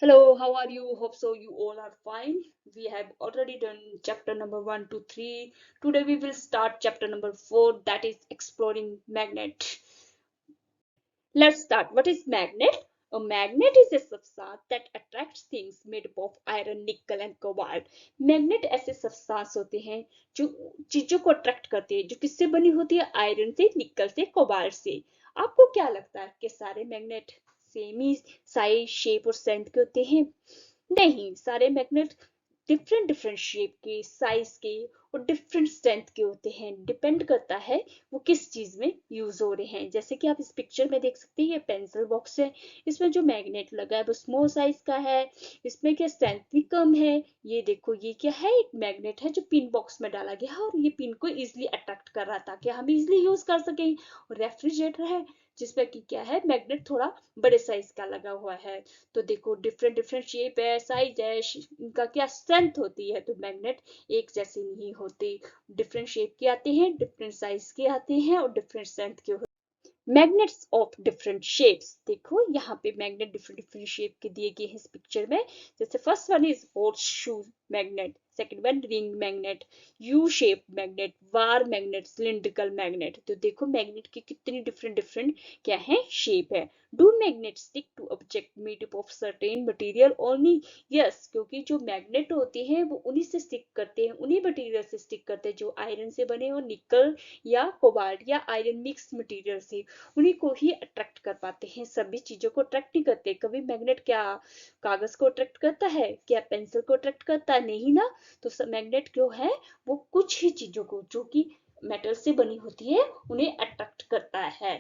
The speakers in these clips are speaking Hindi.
Hello, how are you? Hope so you all are fine. We have already done chapter number 1 to 3. Today we will start chapter number 4, that is exploring magnet. Let's start. What is magnet? A magnet is a substance that attracts things made up of iron, nickel and cobalt. Magnet ऐसे सब्सटेंस होते हैं जो चीजों को अट्रैक्ट करते हैं, जो किससे बनी होती है? आयरन से, निकल से, कोबाल्ट से। आपको क्या लगता है कि सारे मैग्नेट सेम ही साइज, शेप और स्ट्रेंथ के होते हैं? नहीं, सारे मैग्नेट डिफरेंट डिफरेंट शेप के, साइज के और डिफरेंट स्ट्रेंथ के होते हैं। डिपेंड करता है वो किस चीज में यूज हो रहे हैं। जैसे कि आप इस पिक्चर में देख सकते हैं, ये पेंसिल बॉक्स है। इसमें जो मैग्नेट लगा है वो स्मॉल साइज का है। इसमें क्या स्ट्रेंथ भी कम है। ये देखो, ये क्या है? एक मैग्नेट है जो पिन बॉक्स में डाला गया है और ये पिन को इजिली अट्रैक्ट कर रहा था कि हम इजिली यूज कर सकें। और रेफ्रिजरेटर है जिसमें कि क्या है, मैग्नेट थोड़ा बड़े साइज का लगा हुआ है। तो देखो, डिफरेंट डिफरेंट शेप है, साइज है, इनका क्या स्ट्रेंथ होती है। तो मैग्नेट एक जैसे नहीं होते, डिफरेंट शेप के आते हैं, डिफरेंट साइज के आते हैं और डिफरेंट स्ट्रेंथ के। मैग्नेट्स ऑफ डिफरेंट शेप्स, देखो यहाँ पे मैग्नेट डिफरेंट डिफरेंट शेप के दिए गए हैं इस पिक्चर में। जैसे first one is horse shoe magnet, second one ring magnet, U shape magnet, war magnet, cylindrical magnet. तो देखो मैग्नेट की कितनी डिफरेंट डिफरेंट क्या है, शेप है। Do magnet stick to object made up of certain material only? Yes, क्योंकि जो मैग्नेट होते हैं वो उन्हीं से स्टिक करते हैं, उन्हीं मटेरियल से स्टिक करते हैं जो आयरन से बने हो, निकल या कोबाल्ट या आयरन मिक्स मटेरियल से। उन्हीं को ही अट्रैक्ट कर पाते हैं, सभी चीजों को अट्रैक्ट नहीं करते। कभी मैग्नेट क्या कागज को अट्रैक्ट करता है? क्या पेंसिल को अट्रैक्ट करता है? नहीं ना। तो मैग्नेट जो है वो कुछ ही चीजों को, जो कि मेटल से बनी होती है, उन्हें अट्रैक्ट करता है।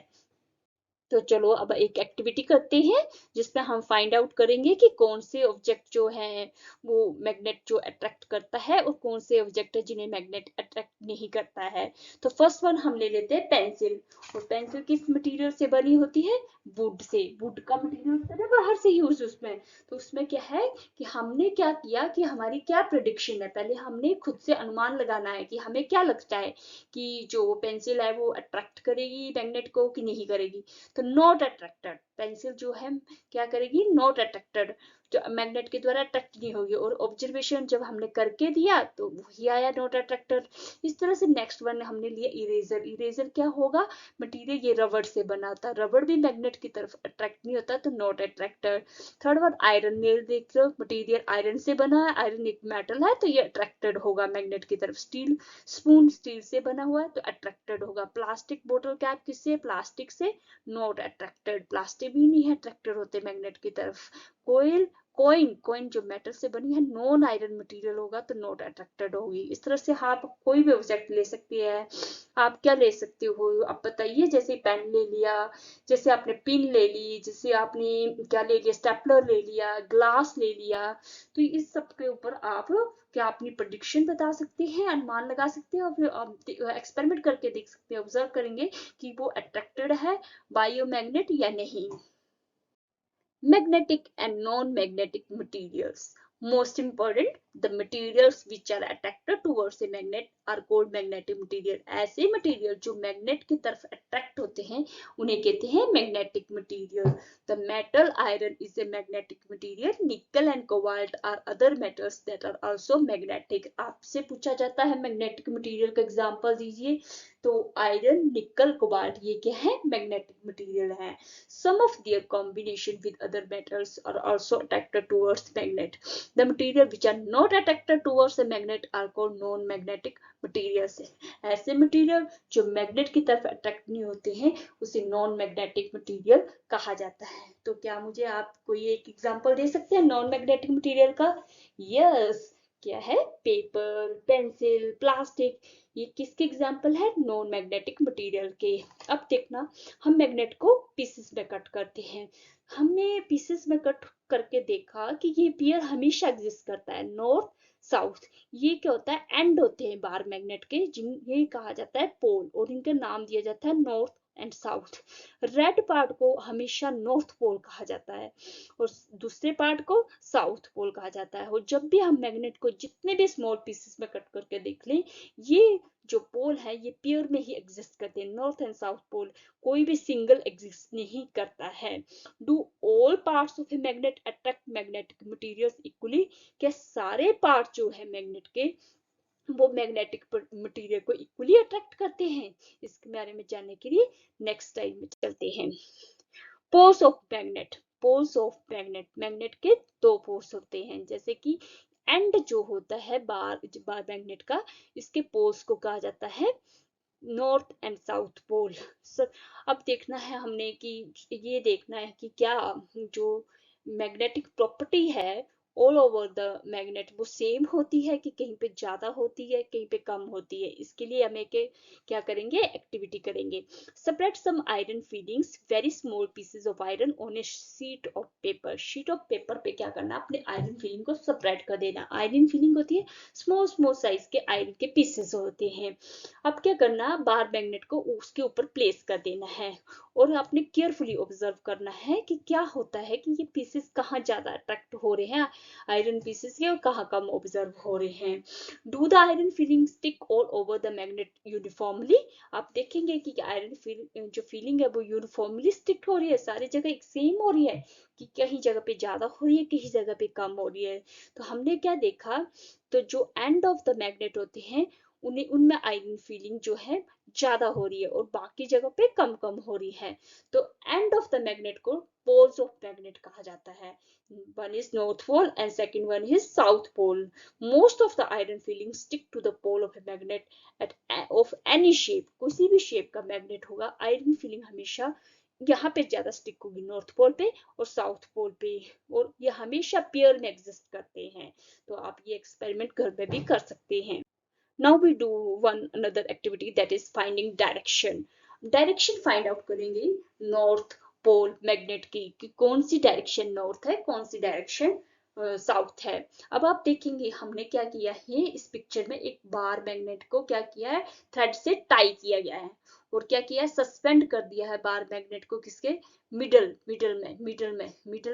तो चलो अब एक एक्टिविटी करते हैं जिसमें हम फाइंड आउट करेंगे कि कौन से ऑब्जेक्ट जो है वो मैग्नेट जो अट्रैक्ट करता है और कौन से ऑब्जेक्ट है जिन्हें मैग्नेट अट्रैक्ट नहीं करता है। तो फर्स्ट वन हम ले लेते हैं पेंसिल। और पेंसिल किस मटेरियल से बनी होती है? Would say. वुड का मटेरियल होता है ना बाहर से यूज उसमें। तो उसमें क्या है कि हमने क्या किया कि हमारी क्या प्रिडिक्शन है, पहले हमने खुद से अनुमान लगाना है कि हमें क्या लगता है कि जो पेंसिल है वो अट्रैक्ट करेगी मैग्नेट को कि नहीं करेगी। तो नॉट अट्रैक्टेड, पेंसिल जो है क्या करेगी? नॉट अट्रैक्टेड, जो मैग्नेट के द्वारा अट्रैक्ट नहीं होगी। और ऑब्जर्वेशन जब हमने करके दिया तो वही आया, नॉट अट्रैक्टेड। इस तरह से नेक्स्ट वन हमने लिया इरेजर। इरेजर क्या होगा? मटेरियल ये रबड़ से बना था, रबड़ भी मैग्नेट की तरफ अट्रैक्ट नहीं होता, तो not attracted. Third one iron, nail देख लो, मटेरियल आयरन से बना है, आयरन एक मेटल है तो ये अट्रैक्टेड होगा मैग्नेट की तरफ। स्टील, स्पून स्टील से बना हुआ है तो अट्रैक्टेड होगा। प्लास्टिक बोतल कैप किससे? प्लास्टिक से, नॉट अट्रैक्टेड, प्लास्टिक भी नहीं है अट्रैक्टेड होते मैग्नेट की तरफ। कोयल, कॉइन, कॉइन जो मेटल से बनी है, नॉन आयरन मटेरियल होगा तो नॉट अट्रैक्टेड होगी। इस तरह से आप कोई भी ऑब्जेक्ट ले सकते हैं। आप क्या ले सकते हो आप बताइए? जैसे पेन ले लिया, जैसे आपने पिन ले ली, जैसे आपने क्या ले लिया, स्टेपलर ले लिया, ग्लास ले लिया। तो इस सब के ऊपर आप क्या अपनी प्रेडिक्शन बता सकते हैं, अनुमान लगा सकते हैं और फिर आप एक्सपेरिमेंट करके देख सकते हैं, ऑब्जर्व करेंगे कि वो अट्रैक्टेड है बायोमैग्नेट या नहीं। Magnetic and non-magnetic materials. Most important, the materials which are attracted towards a magnet are called magnetic material. ऐसे material जो magnet की तरफ attract होते हैं उन्हें कहते हैं magnetic material. The metal iron is a magnetic material. Nickel and cobalt are other metals that are also magnetic. आपसे पूछा जाता है magnetic material का example दीजिए, तो आयरन, निकल, कोबाल्ट ये क्या है? मैग्नेटिक मटेरियल है। Some of their combination with other metals are also attracted towards magnet. The material which are not attracted towards a magnet are called non-magnetic materials. ऐसे मटेरियल जो मैग्नेट की तरफ अट्रैक्ट नहीं होते हैं उसे नॉन मैग्नेटिक मटेरियल कहा जाता है। तो क्या मुझे आप कोई एक एग्जांपल दे सकते हैं नॉन मैग्नेटिक मटेरियल का? यस, क्या है? पेपर, पेंसिल, प्लास्टिक, ये किसके एग्जाम्पल है? नॉन मैग्नेटिक मटेरियल के। अब देखना, हम मैग्नेट को पीसेस में कट करते हैं। हमने पीसेस में कट करके देखा कि ये पेयर हमेशा एग्जिस्ट करता है, नॉर्थ साउथ। ये क्या होता है? एंड होते हैं बार मैग्नेट के, जिन्हें कहा जाता है पोल और इनका नाम दिया जाता है north and south. Red part को हमेशा नॉर्थ पोल कहा जाता है और दूसरे पार्ट को साउथ पोल कहा जाता है। और जब भी हम मैग्नेट को जितने भी स्मॉल पीसेस में कट करके देख लें, ये जो पोल है ये पेयर में ही एग्जिस्ट करते हैं। नॉर्थ एंड साउथ पोल कोई भी सिंगल एग्जिस्ट नहीं करता है। Do all parts of a magnet attract magnetic materials equally? क्या सारे पार्ट जो है मैग्नेट के वो मैग्नेटिक मटेरियल को इक्वली अट्रैक्ट करते हैं? इसके बारे में जानने के लिए नेक्स्ट स्लाइड में चलते हैं। Poles of magnet. Poles of magnet, magnet के दो पोल्स होते हैं, जैसे कि एंड जो होता है बार मैग्नेट का, इसके पोल्स को कहा जाता है नॉर्थ एंड साउथ पोल। अब देखना है हमने कि ये देखना है कि क्या जो मैग्नेटिक प्रॉपर्टी है ऑल ओवर द मैग्नेट वो सेम होती है कि कहीं पे ज्यादा होती है कहीं पे कम होती है। इसके लिए हमें क्या करेंगे, एक्टिविटी करेंगे। Separate some iron filings, very small pieces of iron on a sheet of paper. Sheet of paper पे क्या करना, अपने आयरन फीलिंग को सेपरेट कर देना। आयरन फीलिंग होती है स्मॉल स्मॉल साइज के आयरन के पीसेस होते हैं। अब क्या करना, बार मैग्नेट को उसके ऊपर प्लेस कर देना है और आपने केयरफुली ऑब्जर्व करना है कि क्या होता है कि ये पीसेस कहाँ ज्यादा अट्रैक्ट हो रहे हैं आयरन पीसेस के और कहाँ कम ऑब्जर्व हो रहे हैं। Do the iron filings stick all over the magnet uniformly? आप देखेंगे कि आयरन फीलिंग जो फीलिंग है वो यूनिफॉर्मली स्टिक हो रही है, सारी जगह एक सेम हो रही है कि कहीं जगह पे ज्यादा हो रही है कहीं जगह पे कम हो रही है। तो हमने क्या देखा, तो जो एंड ऑफ द मैग्नेट होते हैं उनमें आयरन फीलिंग जो है ज्यादा हो रही है और बाकी जगह पे कम कम हो रही है। तो एंड ऑफ द मैग्नेट को पोल्स ऑफ मैग्नेट कहा जाता है। One is north pole and second one is south pole. Most of the iron filings stick to the pole of a magnet at of any shape. किसी भी शेप का मैग्नेट होगा, आयरन फीलिंग हमेशा यहाँ पे ज्यादा स्टिक होगी नॉर्थ पोल पे और साउथ पोल पे, और ये हमेशा पेयर में एग्जिस्ट करते हैं। तो आप ये एक्सपेरिमेंट घर में भी कर सकते हैं। Now we do one another activity, that is finding direction. Direction find out करेंगे नॉर्थ पोल मैग्नेट की कि कौन सी डायरेक्शन नॉर्थ है कौन सी डायरेक्शन साउथ है। अब आप देखेंगे हमने क्या किया है, इस पिक्चर में एक बार मैग्नेट को क्या किया है, थ्रेड से टाई किया गया है और क्या किया है, सस्पेंड कर दिया है बार मैग्नेट को किसके, मिडल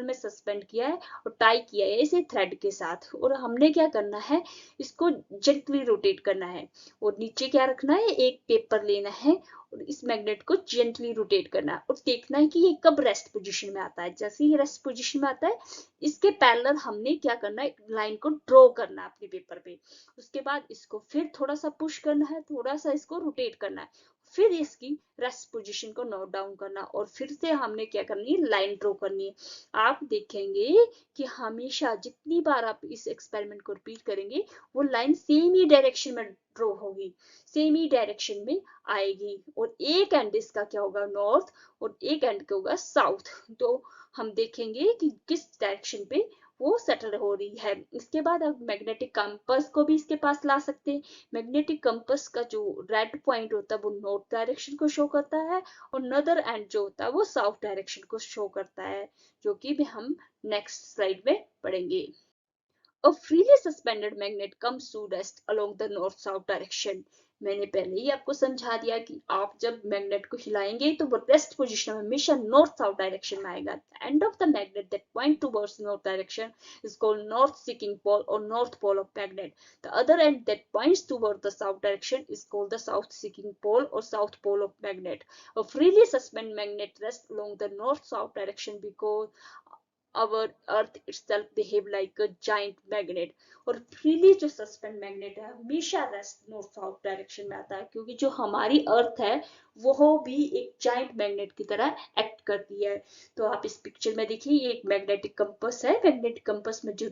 में सस्पेंड किया है और टाई किया है इसे थ्रेड के साथ। और हमने क्या करना है, इसको जेंटली रोटेट करना है और नीचे क्या रखना है, एक पेपर लेना है और इस मैग्नेट को जेंटली रोटेट करना है और देखना है कि ये कब रेस्ट पोजीशन में आता है। जैसे ही रेस्ट पोजीशन में आता है इसके पैरेलल हमने क्या करना है, लाइन को ड्रॉ करना है अपने पेपर पे। उसके बाद इसको फिर थोड़ा सा पुश करना है, थोड़ा सा इसको रोटेट करना है, फिर इसकी रेस्ट पोजीशन को नोट डाउन करना और फिर से हमने क्या करनी है, लाइन ड्रॉ करनी है। आप देखेंगे कि हमेशा जितनी बार आप इस एक्सपेरिमेंट को रिपीट करेंगे वो लाइन सेम ही डायरेक्शन में ड्रॉ होगी, सेम ही डायरेक्शन में आएगी और एक एंड इसका क्या होगा नॉर्थ और एक एंड क्या होगा साउथ। तो हम देखेंगे कि किस डायरेक्शन पे वो सेटल हो रही है। इसके बाद आप मैग्नेटिक कंपास को भी इसके पास ला सकते हैं। मैग्नेटिक कंपास का जो रेड पॉइंट होता है वो नॉर्थ डायरेक्शन को शो करता है और नदर एंड जो होता है वो साउथ डायरेक्शन को शो करता है, जो कि भी हम नेक्स्ट स्लाइड में पढ़ेंगे। A freely suspended magnet comes to rest along the north-south direction. मैंने पहले ही आपको समझा दिया कि आप जब मैग्नेट को हिलाएंगे तो वो रेस्ट पोजीशन हमेशा नॉर्थ साउथ डायरेक्शन में आएगा। The end of the magnet that point towards north direction is called north seeking pole or north pole of magnet. The other end that points toward the south direction is called the south seeking pole or south pole of magnet. A freely suspended magnet rests along the north south direction because our earth itself behave like a giant magnet। और फ्रीली जो सस्पेंड मैग्नेट है हमेशा रेस्ट नॉर्थ साउथ डायरेक्शन में आता है क्योंकि जो हमारी अर्थ है वो भी एक जाइंट मैग्नेट की तरह एक्ट करती है। तो आप इस पिक्चर में देखिए ये एक मैग्नेटिक कंपास है। मैग्नेटिक कंपास में जो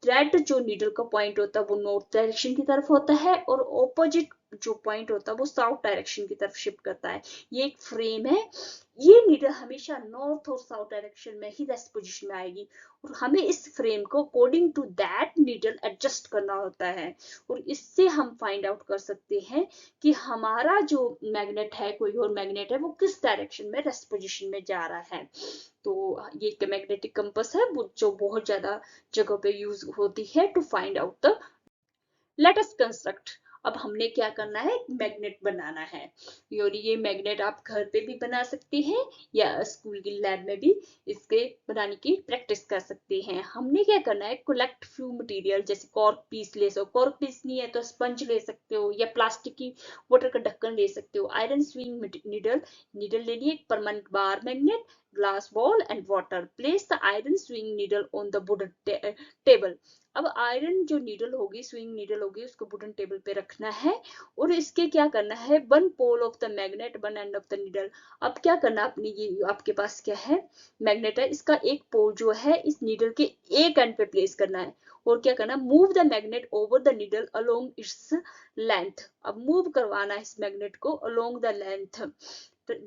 रेड जो नीडल का पॉइंट होता है वो नॉर्थ डायरेक्शन की तरफ होता है और ऑपोजिट जो पॉइंट होता है वो साउथ डायरेक्शन की तरफ शिफ्ट करता है। ये एक फ्रेम है, ये नीडल हमेशा नॉर्थ और साउथ डायरेक्शन में ही रेस्ट पोजीशन में आएगी और हमें इस फ्रेम को according to that needle adjust करना होता है और इससे हम फाइंड आउट कर सकते हैं कि हमारा जो मैग्नेट है कोई और मैग्नेट है वो किस डायरेक्शन में रेस्ट पोजीशन में जा रहा है। तो ये एक मैग्नेटिक कंपास है वो जो बहुत ज्यादा जगह पे यूज होती है to find out the. Let us construct अब हमने क्या करना है, मैग्नेट बनाना है। और ये मैग्नेट आप घर पे भी बना सकते हैं या स्कूल की लैब में भी इसके बनाने की प्रैक्टिस कर सकते हैं। हमने क्या करना है, कलेक्ट फ्यू मटेरियल, जैसे कॉर्क पीस ले सकते हो, कॉर्क पीस नहीं है तो स्पंज ले सकते हो या प्लास्टिक की वाटर का ढक्कन ले सकते हो। आयरन स्विंग नीडल, नीडल लेनी है, एक permanent bar magnet, glass ball and water. Place the iron swing needle on the wooden table. अब आयरन जो नीडल होगी, स्विंग नीडल होगी, उसको वुडन टेबल पे रखना है और इसके क्या करना है, one pole of the magnet, one end of the needle. अब क्या करना, अपनी ये आपके पास क्या है, मैग्नेट है, इसका एक पोल जो है इस नीडल के एक एंड पे प्लेस करना है और क्या करना, move the magnet over the needle along its length. अब मूव करवाना है इस मैग्नेट को along the length.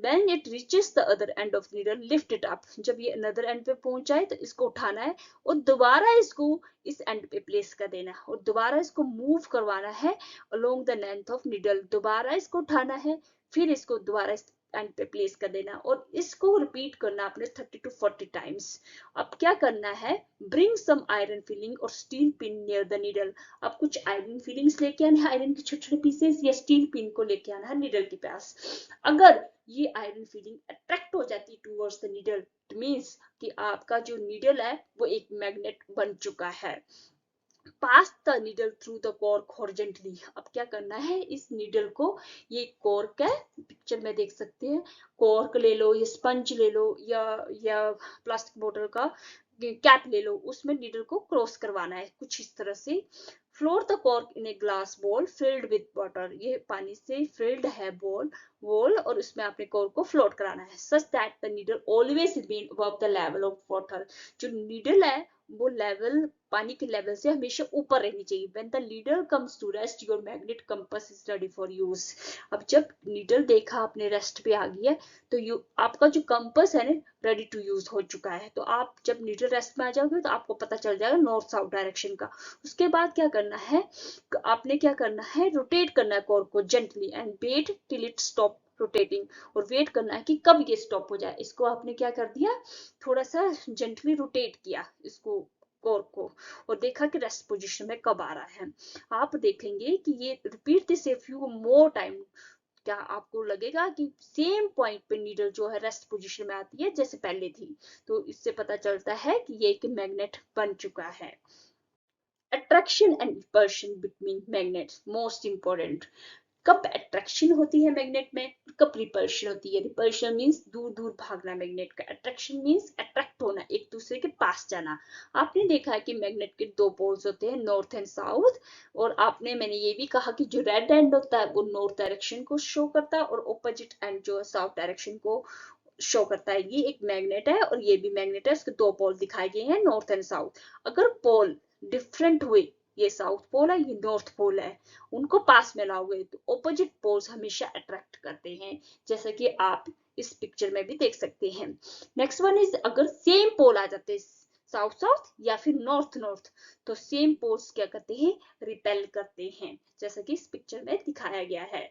when it reaches the other end of needle, lift it up। जब ये another end पे पहुंच जाए तो इसको उठाना है और दोबारा इसको इस एंड पे प्लेस कर देना है और दोबारा इसको मूव करवाना है along the length of needle। दोबारा इसको उठाना है, फिर इसको दोबारा इस एंड पे प्लेस कर देना और इसको रिपीट करना आपने 30 to 40 टाइम्स। अब क्या करना है, ब्रिंग सम आयरन फिलिंग और steel pin near the needle. अब कुछ आयरन फिलिंग्स लेके आने हैं, आयरन के छोटे छोटे पीसेस या स्टील पिन को लेके आना है नीडल के पास। अगर ये आयरन फीलिंग अट्रैक्ट हो जाती towards the needle, it means कि आपका जो नीडल है वो एक मैग्नेट बन चुका है। Pass the needle through the cork horizontally. अब क्या करना है, इस नीडल को, ये कॉर्क है, पिक्चर में देख सकते हैं, कॉर्क ले लो या स्पंज ले लो या प्लास्टिक बोतल का कैप ले लो, उसमें नीडल को क्रॉस करवाना है कुछ इस तरह से। Floor the cork in a glass ball filled with water. ये पानी से फिल्ड है बॉल और उसमें आपने कॉर्क को फ्लोट कराना है, such that the needle always remain above the level of water. जो नीडल है वो लेवल, पानी के लेवल से हमेशा ऊपर रहनी चाहिए। When the needle comes to rest, your magnet compass is ready for use। अब जब नीडल देखा आपने रेस्ट पे आ गई है तो आपका जो कंपस है ना, रेडी टू यूज हो चुका है। तो आप जब नीडल रेस्ट में आ जाओगे तो आपको पता चल जाएगा नॉर्थ साउथ डायरेक्शन का। उसके बाद क्या करना है, आपने क्या करना है, रोटेट करना है कॉर्क को gently and wait till it stop rotating. और वेट करना है कि कब ये स्टॉप हो जाए। इसको आपने क्या कर दिया, थोड़ा सा जेंटली रोटेट किया इसको कॉर्क को और देखा कि रेस्ट पोजीशन में कब आ रहा है। आप देखेंगे कि ये repeat this a few more time, क्या आपको लगेगा कि सेम पॉइंट पे नीडल जो है रेस्ट पोजीशन में आती है जैसे पहले थी। तो इससे पता चलता है कि ये एक मैग्नेट बन चुका है। Attraction and repulsion between magnets, most important. कब अट्रैक्शन होती है मैग्नेट में, कब रिपल्शन होती है। रिपल्शन मींस दूर दूर भागना मैग्नेट का, अट्रैक्शन मींस अट्रैक्ट होना, एक दूसरे के पास जाना। आपने देखा है कि मैग्नेट के दो पोल्स होते हैं, नॉर्थ एंड साउथ। और मैंने ये भी कहा कि जो रेड एंड होता है वो नॉर्थ डायरेक्शन को शो करता है और ऑपोजिट एंड जो साउथ डायरेक्शन को शो करता है। ये एक मैग्नेट है और ये भी मैग्नेट है, इसके दो पोल दिखाए गए हैं, नॉर्थ एंड साउथ। अगर पोल डिफरेंट हुए, ये साउथ पोल है, ये नॉर्थ पोल है, उनको पास में लाओगे तो ऑपोजिट पोल्स हमेशा अट्रैक्ट करते हैं, जैसा कि आप इस पिक्चर में भी देख सकते हैं। नेक्स्ट वन इज, अगर सेम पोल आ जाते साउथ साउथ या फिर नॉर्थ नॉर्थ, तो सेम पोल्स क्या करते हैं, रिपेल करते हैं, जैसा कि इस पिक्चर में दिखाया गया है।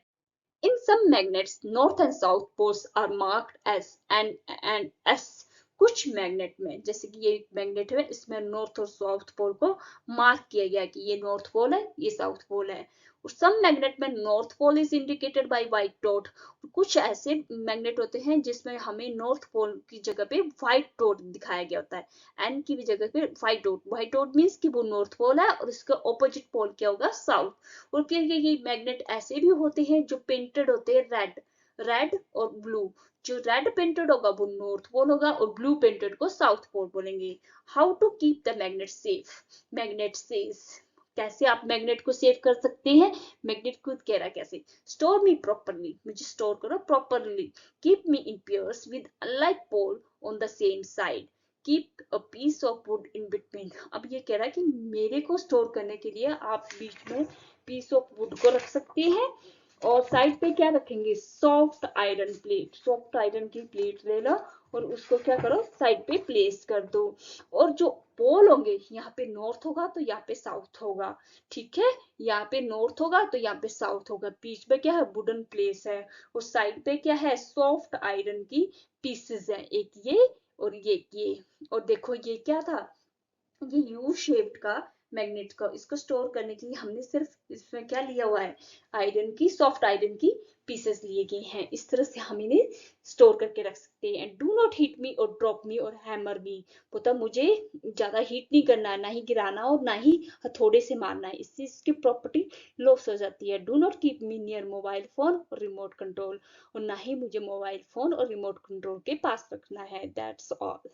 In some magnets, north and south poles are marked as N and S। कुछ मैग्नेट में, जैसे कि ये मैग्नेट है, इसमें नॉर्थ और साउथ पोल को मार्क किया गया कि ये नॉर्थ पोल है, ये साउथ पोल है। और सम मैग्नेट में north pole is indicated by white dot. कुछ ऐसे मैग्नेट होते हैं जिसमें हमें नॉर्थ पोल की जगह पे व्हाइट डॉट दिखाया गया होता है, एन की भी जगह पे white dot. White dot means कि वो नॉर्थ पोल है और इसका ऑपोजिट पोल क्या होगा, साउथ। और फिर ये मैग्नेट ऐसे भी होते हैं जो पेंटेड होते हैं रेड, रेड और ब्लू। जो रेड पेंटेड होगा वो नॉर्थ पोल होगा और ब्लू पेंटेड को साउथ पोल बोलेंगे। How to keep the magnet safe, magnet safe, कैसे आप मैग्नेट को सेव कर सकते हैं। मैग्नेट खुद कह रहा है कैसे, स्टोर मी प्रॉपरली, मुझे स्टोर करो properly, keep me in pairs with unlike pole on the same side, keep a piece of wood in between. अब ये कह रहा है कि मेरे को स्टोर करने के लिए आप बीच में पीस ऑफ वुड को रख सकते हैं और साइड पे क्या रखेंगे, soft iron plate, soft iron की प्लेट ले लो और उसको क्या करो, साइड पे प्लेस कर दो। और जो पोल होंगे, यहाँ पे नॉर्थ होगा तो यहाँ पे साउथ होगा, ठीक है, यहाँ पे नॉर्थ होगा तो यहाँ पे साउथ होगा। बीच में क्या है, वुडन प्लेस है और साइड पे क्या है, सॉफ्ट आयरन की पीसेस है, एक ये और ये। और देखो ये क्या था, ये यू शेप्ड का मैग्नेट का। इसको स्टोर करने के लिए हमने सिर्फ इसमें क्या लिया हुआ है, आयरन की, सॉफ्ट आयरन की पीसेस लिए गए हैं। इस तरह से हम इन्हें स्टोर करके रख सकते हैं। And do not hit me और ड्रॉप मी और हैमर मी, मतलब मुझे ज्यादा हिट नहीं करना है, ना ही गिराना और ना ही हथौड़े से मारना है, इससे इसकी प्रॉपर्टी लॉस हो जाती है। Do not keep me near mobile phone और रिमोट कंट्रोल, और ना ही मुझे मोबाइल फोन और रिमोट कंट्रोल के पास रखना है। That's all.